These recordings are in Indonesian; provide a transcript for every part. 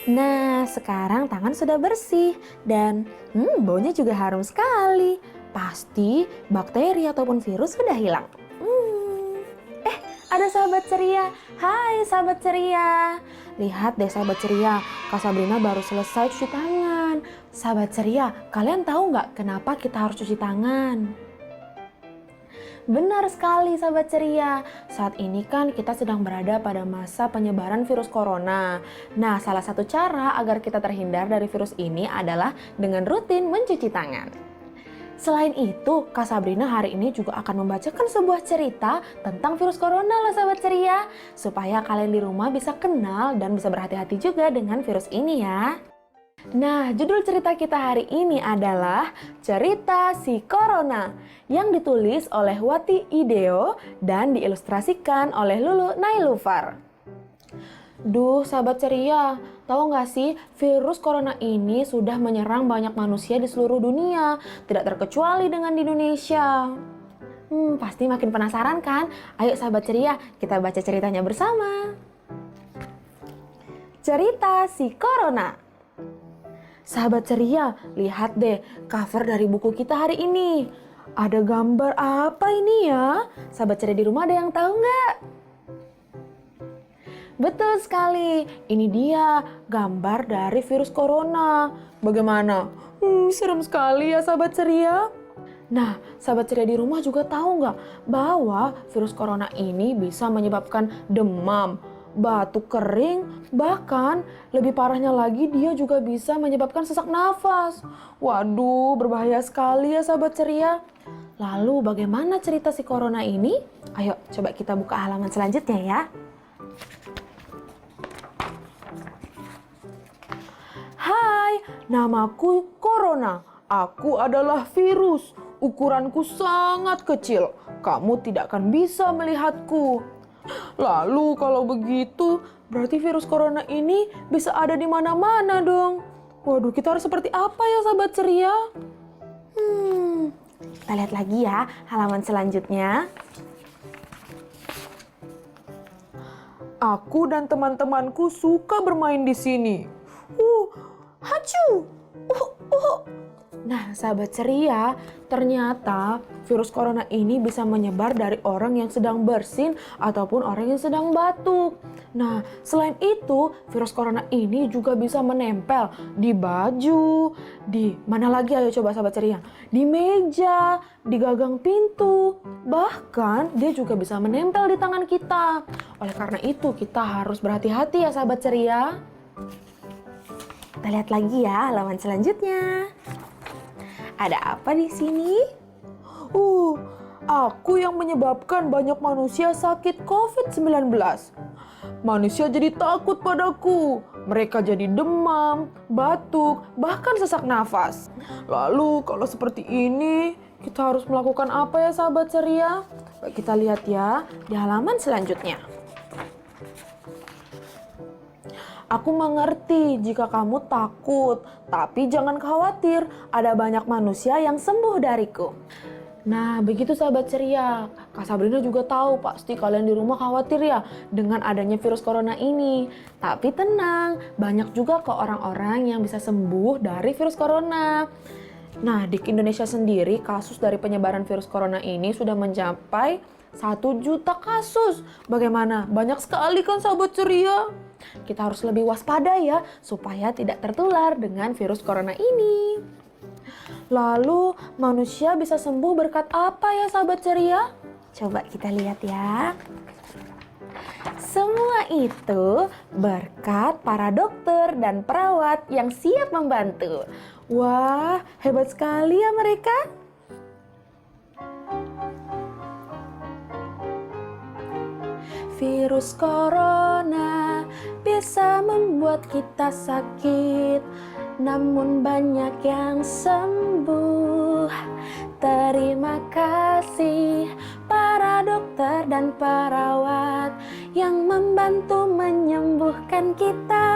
Nah, sekarang tangan sudah bersih dan baunya juga harum sekali. Pasti bakteri ataupun virus sudah hilang. Hmm. Ada sahabat ceria. Hai sahabat ceria. Lihat deh sahabat ceria, Kak Sabrina baru selesai cuci tangan. Sahabat ceria, kalian tahu nggak kenapa kita harus cuci tangan? Benar sekali sahabat ceria, saat ini kan kita sedang berada pada masa penyebaran virus corona. Nah, salah satu cara agar kita terhindar dari virus ini adalah dengan rutin mencuci tangan. Selain itu, Kak Sabrina hari ini juga akan membacakan sebuah cerita tentang virus corona loh sahabat ceria, supaya kalian di rumah bisa kenal dan bisa berhati-hati juga dengan virus ini ya. Nah, judul cerita kita hari ini adalah Cerita Si Corona yang ditulis oleh Wati Ideo dan diilustrasikan oleh Lulu Nailufar. Duh, sahabat ceria, tahu nggak sih virus corona ini sudah menyerang banyak manusia di seluruh dunia, tidak terkecuali dengan di Indonesia. Pasti makin penasaran kan? Ayo sahabat ceria, kita baca ceritanya bersama. Cerita Si Corona. Sahabat ceria, lihat deh cover dari buku kita hari ini. Ada gambar apa ini ya? Sahabat ceria di rumah ada yang tahu nggak? Betul sekali, ini dia gambar dari virus corona. Bagaimana? Serem sekali ya sahabat ceria. Nah, sahabat ceria di rumah juga tahu nggak bahwa virus corona ini bisa menyebabkan demam, batuk kering, bahkan lebih parahnya lagi dia juga bisa menyebabkan sesak nafas. Waduh, berbahaya sekali ya sahabat ceria. Lalu bagaimana cerita si corona ini? Ayo coba kita buka halaman selanjutnya ya. Hai, namaku Corona. Aku adalah virus. Ukuranku sangat kecil. Kamu tidak akan bisa melihatku. Lalu kalau begitu, berarti virus corona ini bisa ada di mana-mana dong. Waduh, kita harus seperti apa ya sahabat ceria? Kita lihat lagi ya halaman selanjutnya. Aku dan teman-temanku suka bermain di sini. Hacu! Nah, sahabat ceria, ternyata virus corona ini bisa menyebar dari orang yang sedang bersin ataupun orang yang sedang batuk. Nah, selain itu, virus corona ini juga bisa menempel di baju, di mana lagi ayo coba sahabat ceria? Di meja, di gagang pintu, bahkan dia juga bisa menempel di tangan kita. Oleh karena itu, kita harus berhati-hati ya sahabat ceria. Kita lihat lagi ya halaman selanjutnya. Ada apa di sini? Aku yang menyebabkan banyak manusia sakit COVID-19. Manusia jadi takut padaku. Mereka jadi demam, batuk, bahkan sesak nafas. Lalu kalau seperti ini, kita harus melakukan apa ya sahabat ceria? Kita lihat ya di halaman selanjutnya. Aku mengerti jika kamu takut, tapi jangan khawatir, ada banyak manusia yang sembuh dariku. Nah, begitu sahabat ceria. Kak Sabrina juga tahu, pasti kalian di rumah khawatir ya dengan adanya virus corona ini. Tapi tenang, banyak juga kok orang-orang yang bisa sembuh dari virus corona. Nah, di Indonesia sendiri kasus dari penyebaran virus corona ini sudah mencapai 1 juta kasus. Bagaimana? Banyak sekali kan sahabat ceria? Kita harus lebih waspada ya, supaya tidak tertular dengan virus corona ini. Lalu, manusia bisa sembuh berkat apa ya sahabat ceria? Coba kita lihat ya. Semua itu berkat para dokter dan perawat yang siap membantu. Wah, hebat sekali ya mereka. Virus corona bisa membuat kita sakit, namun banyak yang sembuh. Terima kasih para dokter dan perawat yang membantu menyembuhkan kita.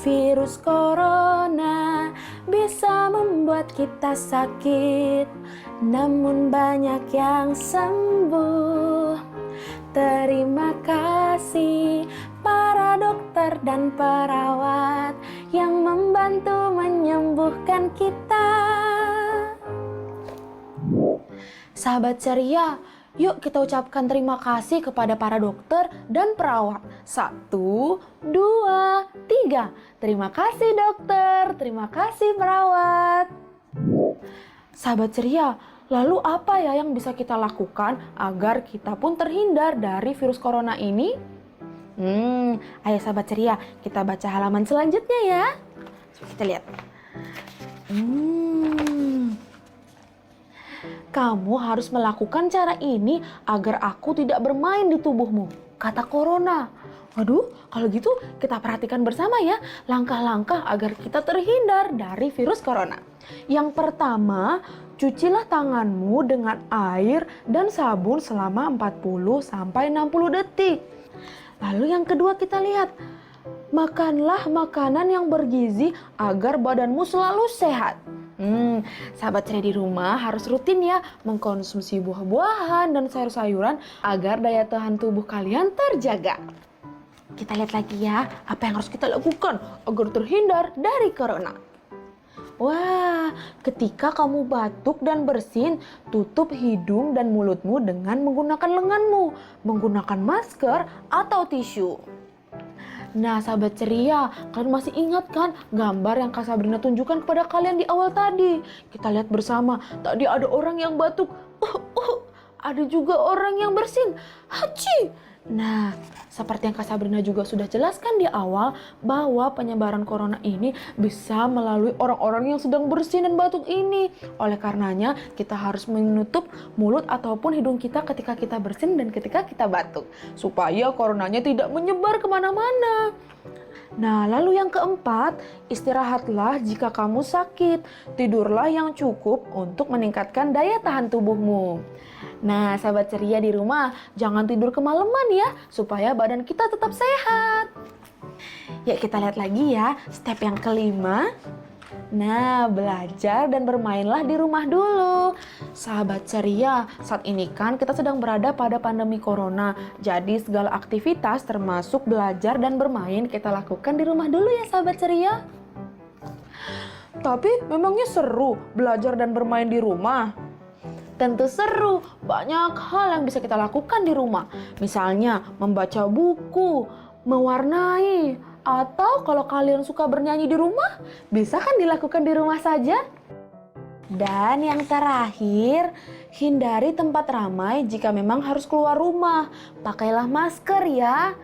Virus corona bisa membuat kita sakit, namun banyak yang sembuh. Terima kasih para dokter dan perawat yang membantu menyembuhkan kita. Sahabat ceria, yuk kita ucapkan terima kasih kepada para dokter dan perawat. 1, 2, 3. Terima kasih dokter, terima kasih perawat. Sahabat ceria, lalu apa ya yang bisa kita lakukan agar kita pun terhindar dari virus corona ini? Ayo sahabat ceria, kita baca halaman selanjutnya ya. Kita lihat. Kamu harus melakukan cara ini agar aku tidak bermain di tubuhmu, kata Corona. Waduh, kalau gitu kita perhatikan bersama ya langkah-langkah agar kita terhindar dari virus corona. Yang pertama, cucilah tanganmu dengan air dan sabun selama 40-60 detik. Lalu yang kedua kita lihat, makanlah makanan yang bergizi agar badanmu selalu sehat. Sahabat ceria di rumah harus rutin ya mengkonsumsi buah-buahan dan sayur-sayuran agar daya tahan tubuh kalian terjaga. Kita lihat lagi ya, apa yang harus kita lakukan agar terhindar dari corona. Wah, ketika kamu batuk dan bersin, tutup hidung dan mulutmu dengan menggunakan lenganmu, menggunakan masker atau tisu. Nah sahabat ceria, kalian masih ingat kan gambar yang Kak Sabrina tunjukkan kepada kalian di awal tadi? Kita lihat bersama, tadi ada orang yang batuk, ada juga orang yang bersin, haci. Nah, seperti yang Kak Sabrina juga sudah jelaskan di awal, bahwa penyebaran corona ini bisa melalui orang-orang yang sedang bersin dan batuk ini. Oleh karenanya, kita harus menutup mulut ataupun hidung kita ketika kita bersin dan ketika kita batuk, supaya coronanya tidak menyebar kemana-mana. Nah, lalu yang keempat, istirahatlah jika kamu sakit. Tidurlah yang cukup untuk meningkatkan daya tahan tubuhmu. Nah, sahabat ceria di rumah, jangan tidur kemalaman ya, supaya badan kita tetap sehat. Yuk kita lihat lagi ya, step yang kelima. Nah, belajar dan bermainlah di rumah dulu. Sahabat ceria, saat ini kan kita sedang berada pada pandemi corona. Jadi segala aktivitas termasuk belajar dan bermain kita lakukan di rumah dulu ya sahabat ceria. Tapi memangnya seru belajar dan bermain di rumah? Tentu seru, banyak hal yang bisa kita lakukan di rumah. Misalnya membaca buku, mewarnai, atau kalau kalian suka bernyanyi di rumah, bisa kan dilakukan di rumah saja. Dan yang terakhir, hindari tempat ramai jika memang harus keluar rumah. Pakailah masker ya.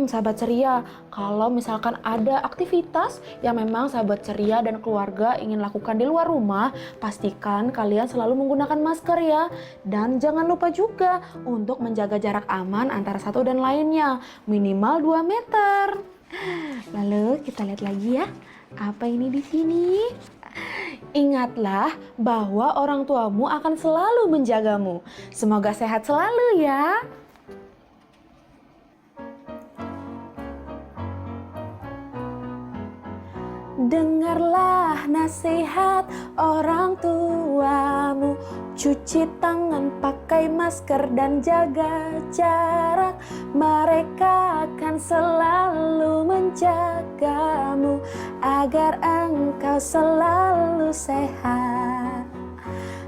Sahabat ceria, kalau misalkan ada aktivitas yang memang sahabat ceria dan keluarga ingin lakukan di luar rumah, pastikan kalian selalu menggunakan masker ya. Dan jangan lupa juga untuk menjaga jarak aman antara satu dan lainnya, minimal 2 meter. Lalu kita lihat lagi ya, apa ini di sini? Ingatlah bahwa orang tuamu akan selalu menjagamu. Semoga sehat selalu ya. Dengarlah nasihat orang tuamu, cuci tangan, pakai masker dan jaga jarak. Mereka akan selalu menjagamu agar engkau selalu sehat.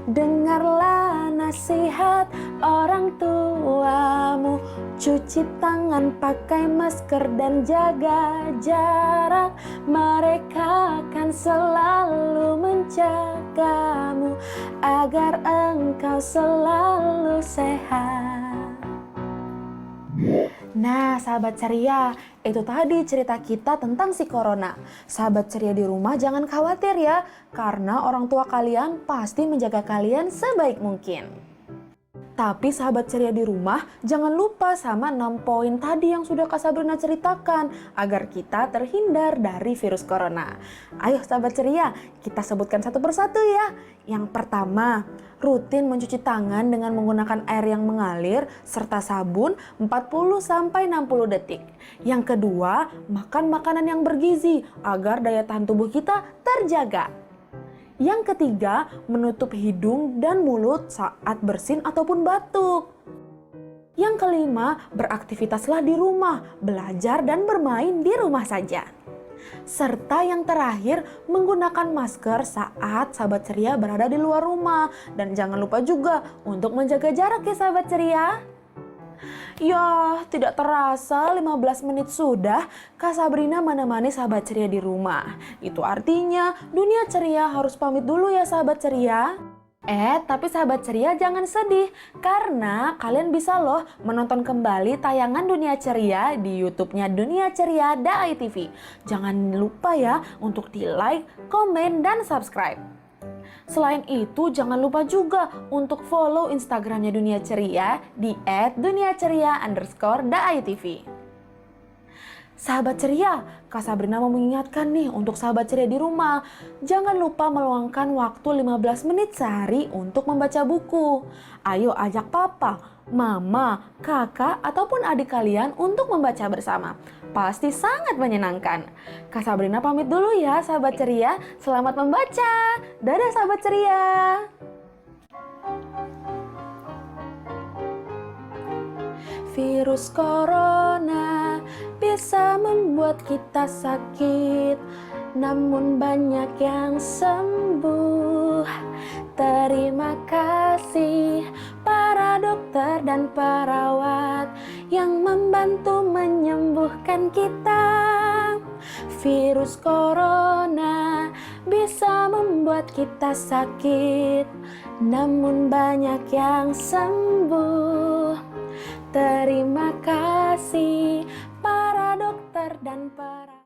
Dengarlah nasihat orang tuamu, cuci tangan, pakai masker dan jaga jarak. Mereka akan selalu menjagamu agar engkau selalu sehat. Nah, sahabat ceria, itu tadi cerita kita tentang si corona. Sahabat ceria di rumah jangan khawatir ya, karena orang tua kalian pasti menjaga kalian sebaik mungkin. Tapi sahabat ceria di rumah, jangan lupa sama 6 poin tadi yang sudah Kak Sabrina ceritakan agar kita terhindar dari virus corona. Ayo sahabat ceria, kita sebutkan satu persatu ya. Yang pertama, rutin mencuci tangan dengan menggunakan air yang mengalir serta sabun 40-60 detik. Yang kedua, makan makanan yang bergizi agar daya tahan tubuh kita terjaga. Yang ketiga, menutup hidung dan mulut saat bersin ataupun batuk. Yang kelima, beraktivitaslah di rumah, belajar dan bermain di rumah saja. Serta yang terakhir, menggunakan masker saat sahabat ceria berada di luar rumah. Dan jangan lupa juga untuk menjaga jarak ya sahabat ceria. Ya, tidak terasa 15 menit sudah Kak Sabrina menemani sahabat ceria di rumah. Itu artinya dunia ceria harus pamit dulu ya sahabat ceria. Tapi sahabat ceria jangan sedih, karena kalian bisa loh menonton kembali tayangan Dunia Ceria di YouTube-nya Dunia Ceria DAI TV. Jangan lupa ya untuk di-like, komen, dan subscribe. Selain itu, jangan lupa juga untuk follow Instagramnya Dunia Ceria di @duniaceria_DAI-TV. Sahabat ceria, Kak Sabrina mau mengingatkan nih untuk sahabat ceria di rumah. Jangan lupa meluangkan waktu 15 menit sehari untuk membaca buku. Ayo ajak papa, mama, kakak, ataupun adik kalian untuk membaca bersama. Pasti sangat menyenangkan. Kak Sabrina pamit dulu ya sahabat ceria. Selamat membaca. Dadah sahabat ceria. Virus corona bisa membuat kita sakit, namun banyak yang sembuh. Terima kasih para dokter dan perawat yang membantu menyembuhkan kita. Virus corona bisa membuat kita sakit, namun banyak yang sembuh. Terima kasih para dokter dan para